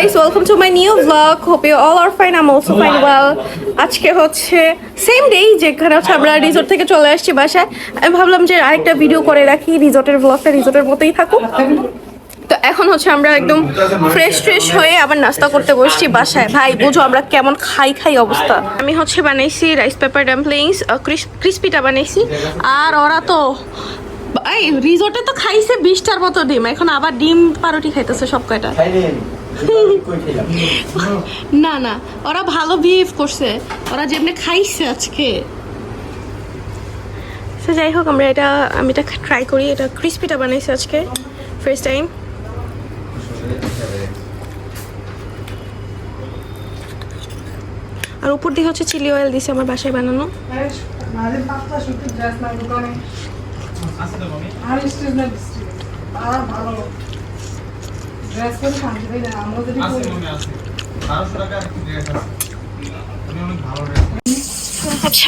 guys, welcome to my new vlog. Hope you all are fine. I'm also fine well. আজকে হচ্ছে same day যেখানে হচ্ছে আমরা resort থেকে চলে আসছি বাসায়। আমি ভাবলাম যে আরেকটা ভিডিও করে রাখি, রিসোর্টের ব্লগটা রিসোর্টের মতোই থাকুক। তো এখন হচ্ছে আমরা একদম ফ্রেশ হয়ে আবার নাস্তা করতে বসছি বাসায়। ভাই বুঝো আমরা কেমন খাই অবস্থা। আমি হচ্ছে বানাইছি রাইস পেপার ডাম্পলিংস, ক্রিসপিটা বানাইছি। আর ওরা তো এই রিসোর্টে তো খাইছে 20টার মতো ডিম, এখন আবার ডিম পাউরুটি খাইতেছে সব কয়টা। না না, ওরা ভালো বিহেভ করছে, ওরা যেমনি খাইছে আজকে। তো যাই হোক আমি এটা ট্রাই করি। এটা ক্রিসপিটা বানাইছি আজকে ফার্স্ট টাইম। আর উপর দিয়ে হচ্ছে চিলি অয়েল দিছে আমার বাসায় বানানো।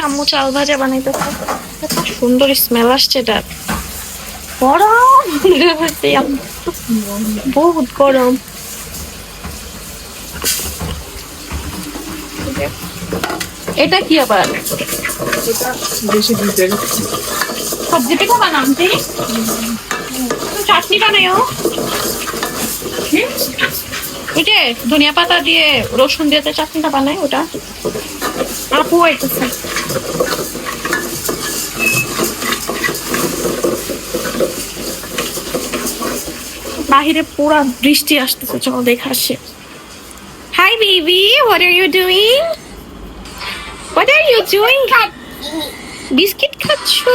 আম্মু চাল ভাজা বানাইতেছে, এত সুন্দর স্মেল আসছে। এটা গরম, বহুত গরম। এটা কি আবার সবজি পিঠা বানামছি, চাটনি বানাইও। ওইটা ধনিয়া পাতা দিয়ে রসুন দিয়ে চাটনিটা বানাই, ওটা আপু আইতেছে। বাহিরে পুরা বৃষ্টি আসতেছে, চলো দেখে আসি। Hi baby, what are you doing? What are you doing? Biscuit খাচ্ছো?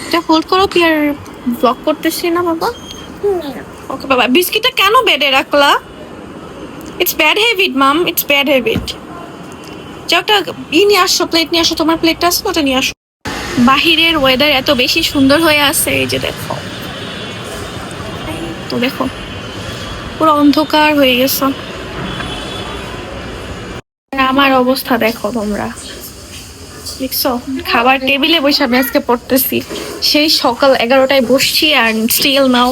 এটা হোল্ড করো, পিয়ার ব্লগ করতেছি না বাবা। ওকে বাবা, বিস্কিটটা কেন বেডে রাখলা? It's bad habit mum, it's bad habit. যাও একটা নিয়ে আসো, প্লেট নিয়ে আসো, তোমার প্লেটটা আছে ওটা নিয়ে আসো। বাহিরের ওয়েদার এত বেশি সুন্দর হয়ে আছে, এই যে দেখো, তো দেখো পুরো অন্ধকার হয়ে গেছে। আমার অবস্থা দেখো তোমরা, দেখছো? খাবার টেবিলে বসে আমি আজকে পড়তেছি, সেই সকাল 11টায় বসছি আর স্টিল নাও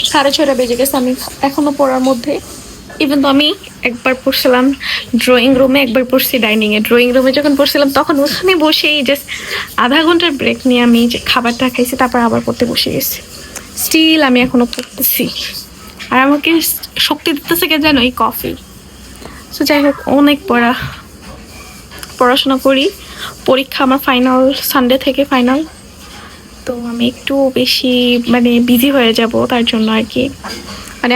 6:30 বেজে গেছে। আমি এখনো পড়ার মধ্যে। ইভেন তো আমি একবার পড়ছিলাম ড্রয়িং রুমে, একবার পড়ছি ডাইনিং এ। ড্রয়িং রুমে যখন পড়ছিলাম তখন ওখানে বসেই জাস্ট আধা ঘন্টার ব্রেক নিয়ে আমি যে খাবারটা খাইছি, তারপর আবার পড়তে বসে গেছি। স্টিল আমি এখনো পড়তেছি, আর আমাকে শক্তি দিতেছে কে জানো? এই কফি। তো যাই হোক, অনেক পড়াশোনা করি। পরীক্ষা আমার ফাইনাল, সানডে থেকে ফাইনাল। তো আমি একটু বেশি বিজি হয়ে যাব, তার জন্য আর কি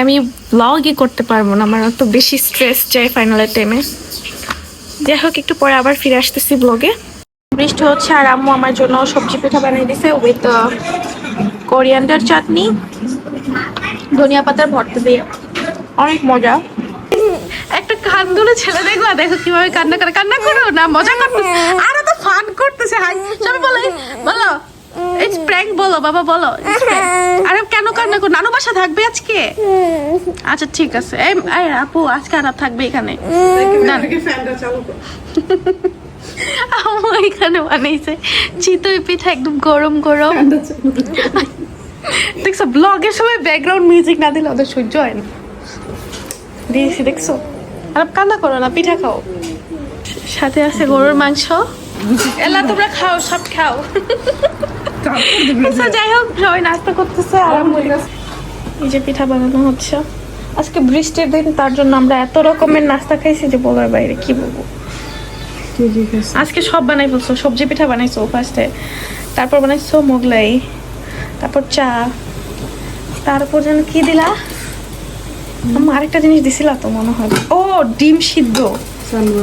আমি ব্লগই করতে পারবো না, আমার তো বেশি স্ট্রেস যায় ফাইনালের টাইমে। যাই হোক, একটু পরে আবার ফিরে আসতেছি ব্লগে। বৃষ্টি হচ্ছে আর আম্মু আমার জন্য সবজি পিঠা বানিয়ে দিছে উইথ কোরিয়ান্ডার চাটনি, ধনিয়া পাতার ভর্তা দিয়ে, অনেক মজা। একটা কান্দুনে ছেলে দেখবা, দেখো কিভাবে কান্না করো না, মজা করতেছে আর তো ফান করতেছে। হাই সবাই বলো ইটস প্র্যাঙ্ক, বলো বাবা বলো। আরে কেন কান্না করো? নানু বাসা থাকবে আজকে? আচ্ছা ঠিক আছে। এই আপু আজকে আর থাকবে এখানে? এখানে বানাইছে চিতই পিঠা, একদম গরম গরম। দেখছো ব্লগের সময় ব্যাকগ্রাউন্ড মিউজিক না দিলে ওদের সহ্য হয় না। দিয়েছি দেখছো? আর কান্না করো না, পিঠা খাও। সাথে আছে গরুর মাংস। এলা তোমরা খাও, সব খাও। যাই হোক, সবাই নাস্তা করতেছে আর এই যে পিঠা বানানো হচ্ছে। আজকে বৃষ্টির দিন, তার জন্য আমরা এত রকমের নাস্তা খাইছি যে বলার বাইরে, কি বলবো। আজকে সব বানাই বলছো, সবজি পিঠা বানাইছো ফার্স্টে, তারপর বানাইছো মোগলাই, তারপর চা, তারপর যেন কি দিলা, আরেকটা জিনিস দিছিলা তো মনে হয়, ও ডিম সিদ্ধ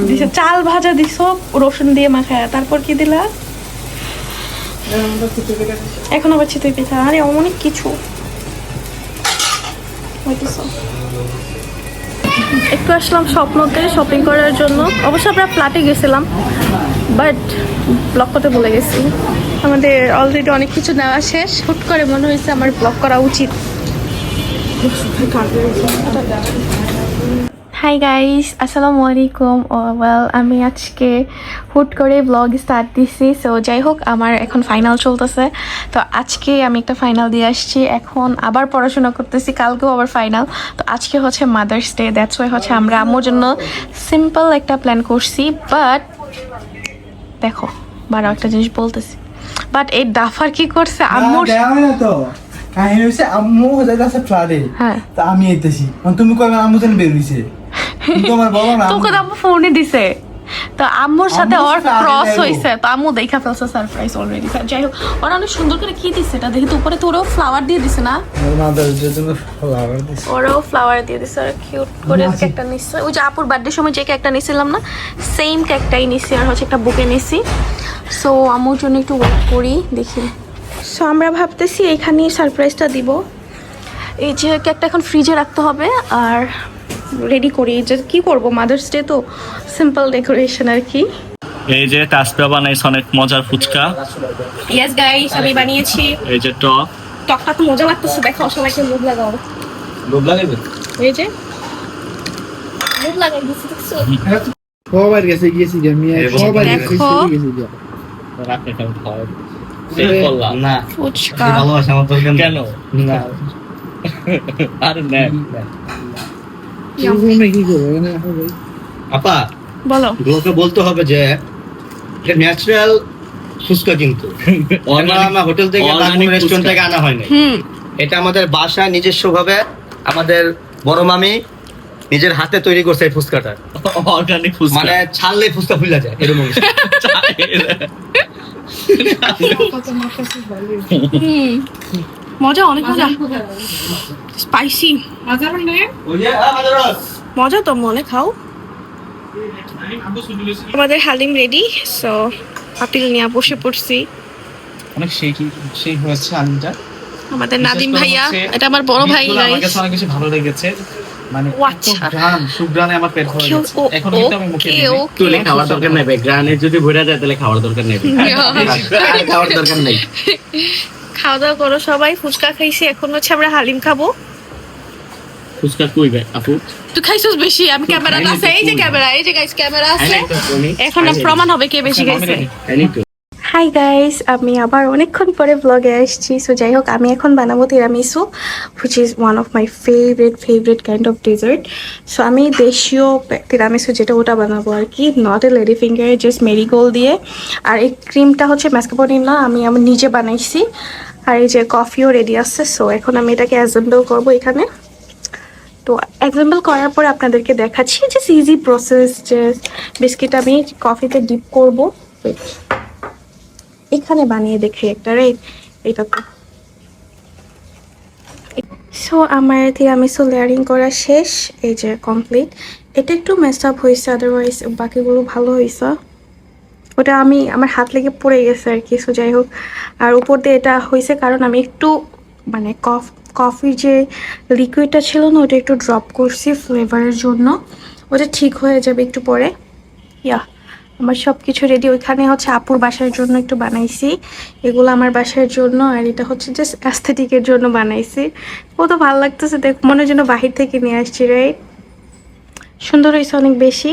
দিছো, চাল ভাজা দিছো রসুন দিয়ে মাখায়, তারপর কি দিলা? এখন আবার চিতই পিঠা। আরে অনেক কিছু হইতেছে। একটু আসলাম স্বপ্নতে শপিং করার জন্য। অবশ্য আমরা ফ্ল্যাটে গেছিলাম, বাট ব্লগ করতে ভুলে গেছি। আমাদের অলরেডি অনেক কিছু নেওয়া শেষ। হুট করে মনে হয়েছে আমার ব্লগ করা উচিত। হাই গাইস, আসসালামু আলাইকুম। ওয়েল, আমি আজকে হুট করে ব্লগ স্টার্ট দিছি। সো যাই হোক, আমার এখন ফাইনাল চলতেছে। তো আজকে আমি একটা ফাইনাল দিয়ে আসছি, এখন আবার পড়াশোনা করতেছি, কালকেও আবার ফাইনাল। তো আজকে হচ্ছে মাদার্স ডে, দ্যাটস ওয়াই হচ্ছে আমরা আম্মুর জন্য সিম্পল একটা প্ল্যান করছি। বাট দেখো, বারো একটা জিনিস বলতেছি, বাট এই ডাফার কি করছে আম্মুর। তো কাহিনী হচ্ছে আম্মু যাইতেছে ফ্লাডে, হ্যাঁ, তা আমি আইতেছি, তুমি কবে আম্মু যেন বের হইছে, তোমার বাবা না তোকে তো আম্মু ফোনে দিছে, তো আম্মুর সাথে আম্মুর ওর সাথে আগে ক্রস যাইবো। হয়েছে, তো আম্মু দেখা ফেলছে সারপ্রাইজ অলরেডি। যাই হোক, ওরা অনেক সুন্দর করে কি দিছে এটা দেখি তো, উপরে তো ওরাও ফ্লাওয়ার দিয়ে দিছে না, মাদারদের জন্য ফ্লাওয়ার দিছে। ওরাও ফ্লাওয়ার দিয়ে দিছে, ওরা কিউট করে কেকটা নিচ্ছে। ওই যে আপুর বার্থডে সময় যে কেকটা নিছিলাম না, সেম কেকটাই নিছি, আর হচ্ছে একটা বুকে নিছি। সো আম্মুর জন্য একটু ওয়েট করি, দেখি। সো আমরা ভাবতেছি এখানেই সারপ্রাইজটা দিব। এই যে কেকটা এখন ফ্রিজে রাখতে হবে, আর রেডি করি যে কি করব, মাদার্স ডে তো সিম্পল ডেকোরেশন আর কি। এই যে তাসপিয়া বানাইছে অনেক মজার ফুচকা। ইয়েস গাইস, আমি বানিয়েছি। এই যে টক টকটা তো মজা লাগতেছে, দেখো সবাইকে মুখ লাগাও। লোভ লাগাইবে এই যে মুখ লাগাই দিচ্ছি, দেখছো? সবার গেছে গিয়েছি আমি সবার দেখো। গেছি গিয়া রাখে কেমন খাওয়া সেই করলাম না ফুচকা ভালোবাসা আমার তোর কেন না আরে না তুমি কি করবে না হবে আপা বলো। লোকে বলতে হবে যে এটা ন্যাচারাল ফুচকা, কিন্তু আমার হোটেল থেকে বা Organic রেস্টুরেন্ট ফুচকা। থেকে আনা হয়নি। হুম, এটা আমাদের বাসায় নিজস্ব ভাবে আমাদের বড় মামি নিজের হাতে তৈরি করছে এই ফুচকাটা। অর্গানিক ফুচকা মানে ছাড়লে ফুচকা ফুলে যায় এরকম অবস্থা। হুম, মজা, অনেক মজা, স্পাইসি ওই যে আমাদের মজা তো, মনে খাও। আমাদের হালিম রেডি, সো পাতিল নিয়ে বসে পড়ছি। অনেক সেই হয়েছে আলুটা। আমাদের নাদিম বিশেষ করে ভাইয়া, হচ্ছে এটা আমার বড় ভাই মিটগুলো আমার গাইস। কাছে অনেক বেশি ভালো লেগেছে, মানে ও আচ্ছা। সুগ্রানে আমার পেট ভরে গেছে। এখন কিন্তু আমি মুখে দিই নাই। তুলে খাওয়ার দরকার নেই, গ্রানে যদি ভরে যায় তাহলে খাওয়ার দরকার নেই, আর খাওয়ার দরকার নেই। খাওয়া দাওয়া করো সবাই, ফুচকা খাইছি, এখন হচ্ছে আমরা হালিম খাবো। ফুচকা কই বে আপু তুই খাইছিস বেশি, আমি ক্যামেরা খাইনি আছে, তো এই যে তুই। ক্যামেরা, এই যে গাইস ক্যামেরা আছে, খাই নাই তো তুমি? এখন খাই নাই। প্রমাণ হবে কে বেশি আচ্ছা, খাইছে। আমি ready। হাই গাইস, আমি আবার অনেকক্ষণ পরে ব্লগে আসছি। সো যাই হোক, আমি এখন বানাবো tiramisu, which is one of my favourite kind of dessert. So আমি দেশীয় তিরামিসু যেটা, ওটা বানাবো আর কি, not a lady finger, just marigold দিয়ে। আর এই ক্রিমটা হচ্ছে ম্যাসকাপোনে না, আমি নিজে বানাইছি। আর এই যে কফিও রেডি আছে। সো এখন আমি এটাকে অ্যাসেম্বল করবো এখানে। তো অ্যাসেম্বল করার পর আপনাদেরকে দেখাচ্ছি যে ইজি প্রসেস, যে বিস্কিট আমি কফিতে ডিপ করবো। এখানে বানিয়ে দেখি একটা, রাইট? এটা তো সো আমার তিরামিসু লেয়ারিং করা শেষ, এই যে কমপ্লিট। এটা একটু মেস আপ হয়েছে, আদারওয়াইজ বাকিগুলো ভালো হয়েছে। ওটা আমি আমার হাত লেগে পড়ে গেছে আর কি। সো যাই হোক, আর উপর দিয়ে এটা হয়েছে কারণ আমি একটু মানে কফির যে লিকুইডটা ছিল না, ওটা একটু ড্রপ করছি ফ্লেভারের জন্য। ওটা ঠিক হয়ে যাবে একটু পরে। ইয়া, আমার সব কিছু রেডি। ওইখানে হচ্ছে আপুর বাসার জন্য একটু বানাইছি, এগুলো আমার বাসার জন্য, আর এটা হচ্ছে জাস্ট অ্যাস্থেটিকের জন্য বানাইছি। ও তো ভালো লাগতেছে, দেখ মনে হয় যেন বাহির থেকে নিয়ে আসছি, রাইট? সুন্দর হয়েছে অনেক বেশি।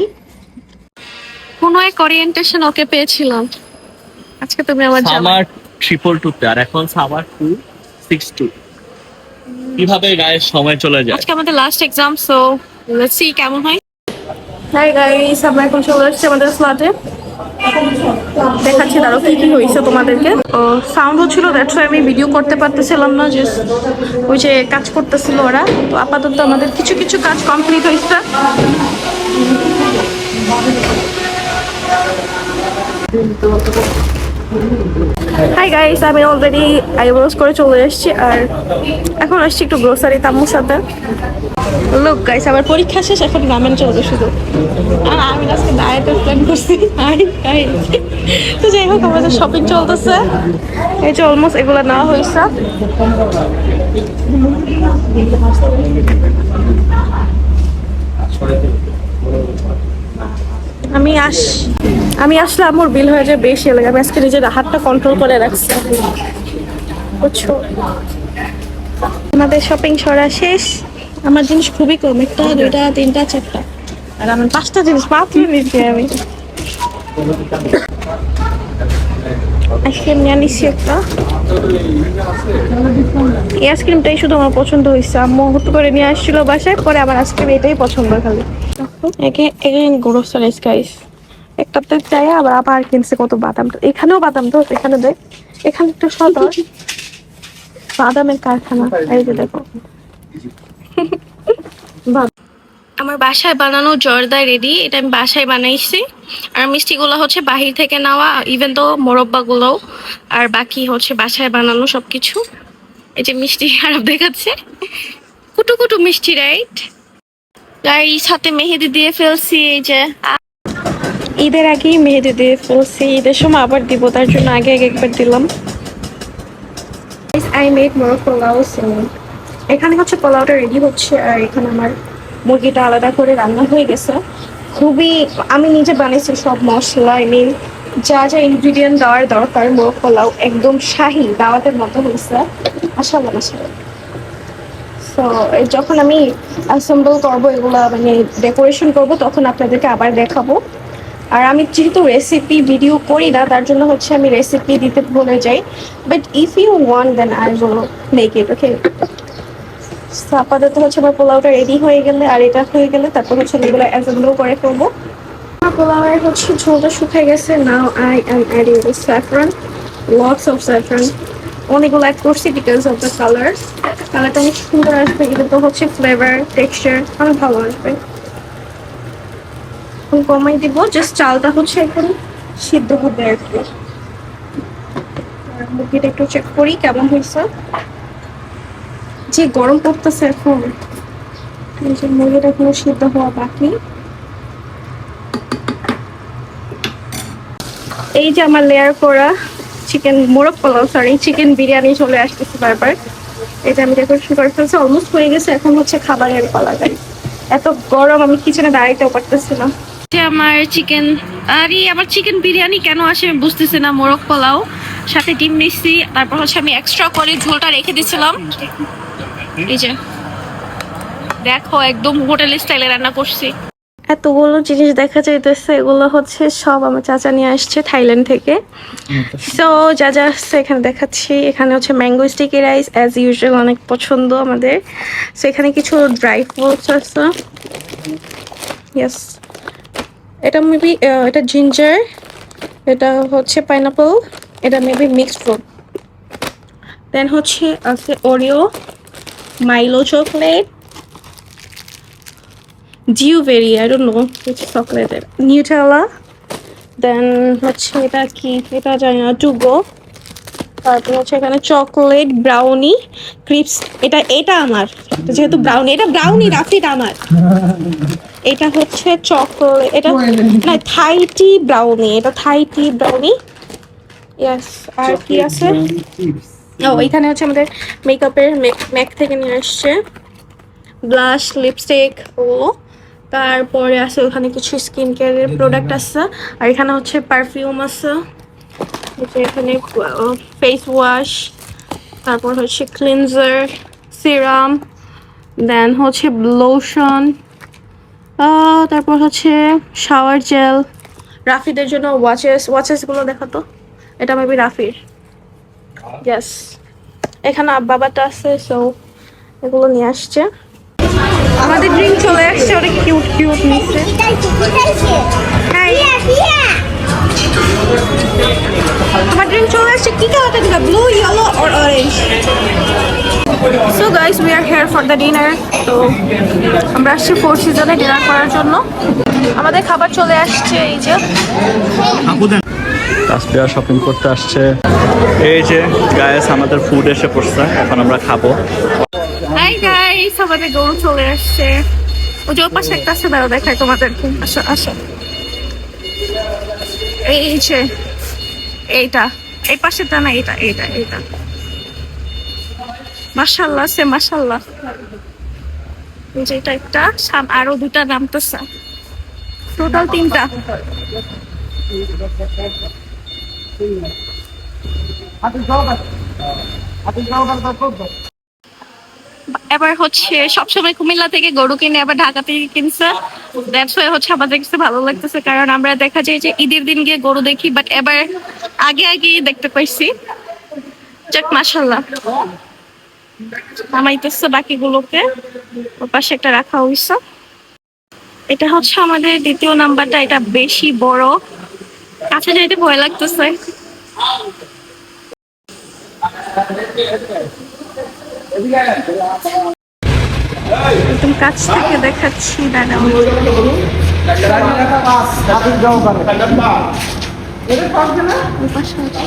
কোনো এক ওরিয়েন্টেশন ওকে পেয়েছিলাম, আজকে তুমি আমার জামা। সামার 222 তে, আর এখন সামার 262। কিভাবে গায়ের সময় চলে যায়। আজকে আমাদের last exam, so let's see কেমন হয়। হাই গাইস, আমরা এখন চলে আসছি আমাদের ফ্ল্যাটে। দেখাচ্ছি দাঁড়ো কি কি হয়েছে তোমাদেরকে। সাউন্ড হচ্ছিল, দ্যাটস ওয়াই আমি ভিডিও করতে পারতেছিলাম না, যে ওই যে কাজ করতেছিল ওরা। তো আপাতত আমাদের কিছু কিছু কাজ কমপ্লিট হয়েছে। হাই গাইস, আমি অলরেডি আইব্রোজ করে চলে এসেছি, আর এখন আসছি একটু গ্রোসারি তাম্মুর সাথে। লোক গাইস, আমার পরীক্ষা শেষ, এখন রামেন চলবে শুধু। আর আমি আজকে ডায়েটের প্ল্যান করছি। তো যাই হোক, আমাদের শপিং চলতেছে, এই যে অলমোস্ট এগুলো নেওয়া হয়েছে। আমি আসলে আমার বিল হয়ে যায় বেশি লাগে, আমি আজকে নিজের হাতটা কন্ট্রোল করে রাখছি, বুঝছো? আমাদের শপিং সরা শেষ। আমার জিনিস খুবই কম, একটা দুইটা তিনটা চারটা আর আমি 5টা জিনিস মাত্র নিচ্ছি আমি। আইসক্রিম নিয়ে নিচ্ছি একটা। এই আইসক্রিমটাই শুধু আমার পছন্দ হয়েছে, আম্মু হুট করে নিয়ে আসছিল বাসায়, পরে আমার আইসক্রিম এটাই পছন্দ খালি। গ্রোসারিজ গাইস, একটাতে চাই আবার আবার কিনছে কত বাদাম। এখানেও বাদাম তো, এখানে দেখ, এখানে একটা সদর বাদামের কারখানা, এই যে দেখো। আমার বাসায় বানানো জর্দা রেডি, এটা আমি বাসায় বানাইছি। আর মিষ্টিগুলো হচ্ছে বাহির থেকে নেওয়া, ইভেন তো মোরব্বাগুলো, আর বাকি হচ্ছে বাসায় বানানো সবকিছু। এই যে মিষ্টি খারাপ দেখাচ্ছে, কুটু কুটু মিষ্টি, রাইট গাইস। হাতে মেহেদি দিয়ে ফেলছি, এই যে ঈদের আগেই মেহেদি দিয়ে ফেলছি, ঈদের সময় আবার দিব, তার জন্য আগে আগে একবার দিলাম। আই মেড মোর পোলাও। এখানে হচ্ছে পোলাওটা রেডি হচ্ছে, আর এখানে আমার মুরগিটা আলাদা করে রান্না হয়ে গেছে। খুবই, আমি নিজে বানিয়েছি সব মশলা, আই মিন যা যা ইনগ্রিডিয়েন্ট দেওয়ার দরকার। মোর পোলাও একদম শাহী দাওয়াতের মতো হয়েছে, মাশাআল্লাহ মাশাআল্লাহ। সো যখন আমি অ্যাসেম্বল করবো এগুলা, মানে ডেকোরেশন করবো, তখন আপনাদেরকে আবার দেখাবো। আর আমি যেহেতু রেসিপি ভিডিও করি না, তার জন্য হচ্ছে আমি রেসিপি দিতে ভুলে যাই। But if you want then I will make it, okay. আপাতত হচ্ছে আমার পোলাওটা রেডি হয়ে গেলে, আর এটা হয়ে গেলে তারপর হচ্ছে এগুলো অ্যাসেম্বল করে ফেলবো। আমার পোলাওয়ের হচ্ছে ঝোলটা শুকিয়ে গেছে। Now I am adding this saffron, lots of saffron. অনেকগুলো অ্যাড করছি বিকজ অফ দ্য কালারটা অনেক সুন্দর আসবে, এটা তো হচ্ছে ফ্লেভার টেক্সচার অনেক ভালো আসবে। কমাই দিব, জাস্ট চালটা হচ্ছে এখন সিদ্ধ হবে আর কি। মুরগিটা একটু চেক করি কেমন হয়েছে। যে গরম পড়তেছে এখন, এই যে মুরগিটা এখনো সিদ্ধ হওয়া বাকি। এই যে আমার লেয়ার করা চিকেন মোরগ পোলাও, সরি চিকেন বিরিয়ানি চলে আসতেছে বারবার। এটা আমি ডেকোরেশন করে ফেলছি, অলমোস্ট হয়ে গেছে। এখন হচ্ছে খাবারের পালা গাই। এত গরম আমি কিচেনে দাঁড়াইতেও পারতেছি না। আমার চিকেন, আরে আমার চিকেন বিরিয়ানি কেন আসে আমি বুঝতেছি না। মোরগ পোলাও সাথে ডিম নিচ্ছি, তারপর হচ্ছে আমি এক্সট্রা করে ঝোলটা রেখে দিয়েছিলাম। এই যে দেখো, একদম হোটেল স্টাইলে রান্না করছি। এতগুলো জিনিস দেখা যাইতেছে, এগুলো হচ্ছে সব আমার চাচা নিয়ে আসছে থাইল্যান্ড থেকে। সো যা যা আসছে এখানে দেখাচ্ছি। এখানে হচ্ছে mango sticky rice, as usual অনেক পছন্দ আমাদের। সো এখানে কিছু ড্রাই ফ্রুটস আছে, ইয়েস। এটা মেবি এটা জিঞ্জার, এটা হচ্ছে পাইনাপল, এটা মেবি মিক্সড ফ্রুট। দেন হচ্ছে আছে Oreo, মাইলো chocolate, dewberry, I don't know হচ্ছে চকলেটের, নিউটেলা। দেন হচ্ছে এটা কি, এটা জানি না, টুগো। তারপর হচ্ছে এখানে চকলেট, ব্রাউনি, ক্রিপস। এটা আমার, যেহেতু ব্রাউনি, এটা ব্রাউনি, রাফিটা আমার। এটা হচ্ছে চকলেট, এটা না থাই টি ব্রাউনি, এটা থাই টি ব্রাউনি, ইয়েস। আর কি আছে, ও এখানে হচ্ছে আমাদের মেকআপের ম্যাক থেকে নিয়ে আসছে ব্লাশ, লিপস্টিক ও তারপরে আছে ওখানে কিছু স্কিন কেয়ারের প্রোডাক্ট আছে। আর এখানে হচ্ছে পারফিউম আছে, এখানে ফেস ওয়াশ, তারপর হচ্ছে ক্লিনজার, সিরাম, দেন হচ্ছে লোশন, তারপর হচ্ছে শাওয়ার জেল। রাফিদের জন্য ওয়াচেসগুলো দেখাতো, এটা মেবি রাফির, ইয়েস। এখানে বাবাটা আছে, সো এগুলো নিয়ে আসছে। আমাদের ড্রিঙ্ক চলে আসছে, অনেক কিউট কিউট নিচ্ছে। তোমার ড্রিঙ্ক চলে আসছে, কি কালারটা দিবা, blue, yellow or orange? So guys, we are here for the dinner. তো আমরা আসছি ফোর সিজনে ডিনার করার জন্য। আমাদের খাবার চলে আসছে, এই যে তাসবিয়া শপিং করতে আসছে। এই যে গাইস, আমাদের ফুড এসে পড়ছে, এখন আমরা খাবো। হাই গাইস, আমাদের গরু চলে আসছে। ওই যে ওর পাশে একটা আছে, দাঁড়াও দেখাই তোমাদেরকে। আসো আসো, এই যে এইটা, এই পাশেটা না, এটা এইটা এইটা। মাশাআল্লাহ সে মাশাআল্লাহ। এই যে এটা একটা, আরো দুটা নামতেছে, টোটাল 3টা। এবার হচ্ছে সবসময় কুমিল্লা থেকে গরু কিনে আবার ঢাকা থেকে কিনছে, দ্যাটস ওয়াই হচ্ছে আমাদের কাছে ভালো লাগতেছে, কারণ আমরা দেখা যায় যে ঈদের দিন গিয়ে গরু দেখি, বাট এবার আগে আগে দেখতে পাইছি। যাক মাশাল্লাহ, নামাইতেছে বাকিগুলোকে, ওর পাশে একটা রাখা হইছে। এটা হচ্ছে আমাদের দ্বিতীয় নাম্বারটা, এটা বেশি বড়, কাছে যাইতে ভয় লাগতেছে। একদম কাছ থেকে দেখাচ্ছি, দাঁড়াও। ওই পাশে হচ্ছে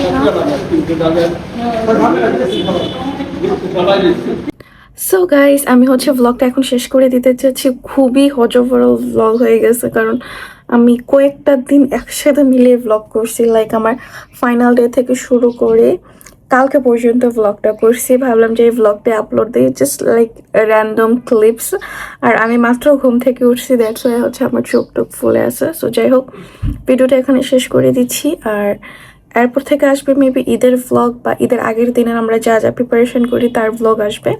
সো গাইস, আমি হচ্ছে ব্লগটা এখন শেষ করে দিতে চাচ্ছি। খুবই হজবরল ব্লগ হয়ে গেছে, কারণ আমি কয়েকটা দিন একসাথে মিলিয়ে ব্লগ করছি। লাইক আমার ফাইনাল ডে থেকে শুরু করে কালকে পর্যন্ত ব্লগটা করছি। ভাবলাম যে এই ব্লগটা আপলোড দিই, জাস্ট লাইক র্যান্ডম ক্লিপস। আর আমি মাত্র ঘুম থেকে উঠছি, দ্যাটস ওয়াই হচ্ছে আমার চোখ টোক ফুলে আছে। সো যাই হোক, ভিডিওটা এখানে শেষ করে দিচ্ছি। আর এরপর থেকে আসবে মেবি ঈদের ভ্লগ, বা ঈদের আগের দিনের আমরা যা যা প্রিপারেশন করি তার ভ্লগ আসবে,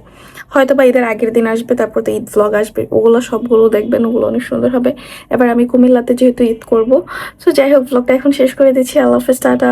হয়তো বা ঈদের আগের দিন আসবে, তারপর তো ঈদ ভ্লগ আসবে। ওগুলো সবগুলো দেখবেন, ওগুলো অনেক সুন্দর হবে। এবার আমি কুমিল্লাতে যেহেতু ঈদ করব। সো যাই হোক, ভ্লগটা এখন শেষ করে দিচ্ছি। আল্লাহ হাফেজ, টাটা।